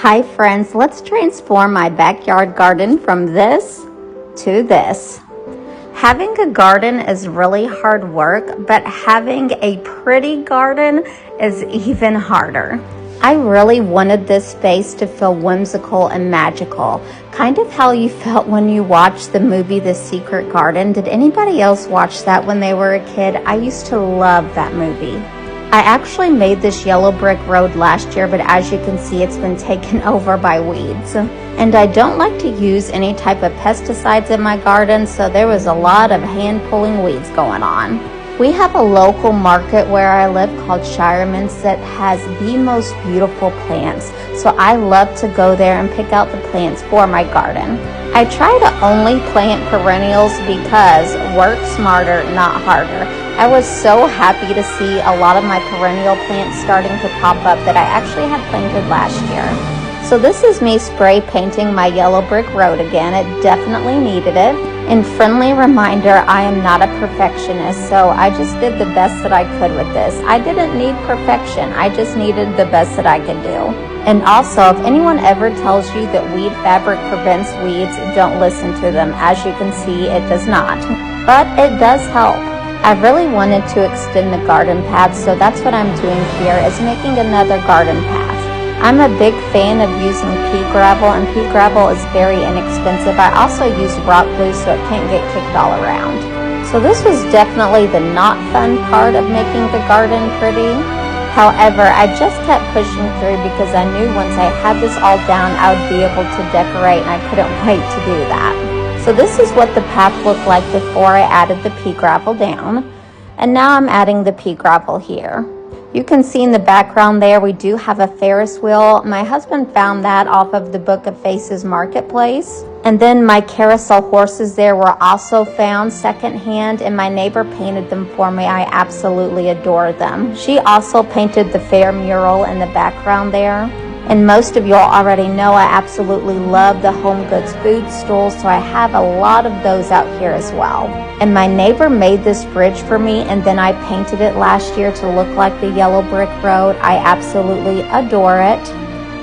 Hi friends, let's transform my backyard garden from this to this. Having a garden is really hard work, but having a pretty garden is even harder. I really wanted this space to feel whimsical and magical, kind of how you felt when you watched the movie The Secret Garden. Did anybody else watch that when they were a kid? I used to love that movie. I actually made this yellow brick road last year, but as you can see, it's been taken over by weeds. And I don't like to use any type of pesticides in my garden, so there was a lot of hand-pulling weeds going on. We have a local market where I live called Shireman's that has the most beautiful plants, so I love to go there and pick out the plants for my garden. I try to only plant perennials because work smarter, not harder. I was so happy to see a lot of my perennial plants starting to pop up that I actually had planted last year. So this is me spray painting my yellow brick road again. It definitely needed it. And friendly reminder, I am not a perfectionist, so I just did the best that I could with this. I didn't need perfection, I just needed the best that I could do. And also, if anyone ever tells you that weed fabric prevents weeds, don't listen to them. As you can see, it does not. But it does help. I really wanted to extend the garden path, so that's what I'm doing here, is making another garden path. I'm a big fan of using pea gravel, and pea gravel is very inexpensive. I also use rock glue so it can't get kicked all around. So this was definitely the not fun part of making the garden pretty. However, I just kept pushing through because I knew once I had this all down, I would be able to decorate, and I couldn't wait to do that. So this is what the path looked like before I added the pea gravel down. And now I'm adding the pea gravel here. You can see in the background there, we do have a Ferris wheel. My husband found that off of the Book of Faces Marketplace. And then my carousel horses there were also found secondhand, and my neighbor painted them for me. I absolutely adore them. She also painted the fair mural in the background there. And most of y'all already know I absolutely love the Home Goods food stools, so I have a lot of those out here as well. And my neighbor made this bridge for me, and then I painted it last year to look like the yellow brick road. I absolutely adore it.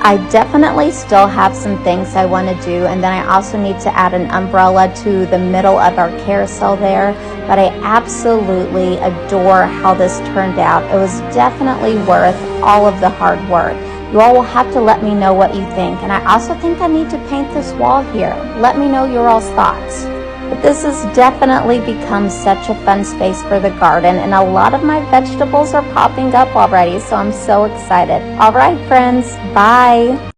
I definitely still have some things I want to do, and then I also need to add an umbrella to the middle of our carousel there, but I absolutely adore how this turned out. It was definitely worth all of the hard work. You all will have to let me know what you think, and I also think I need to paint this wall here. Let me know your all's thoughts. But this has definitely become such a fun space for the garden, and a lot of my vegetables are popping up already, so I'm so excited. All right, friends, bye.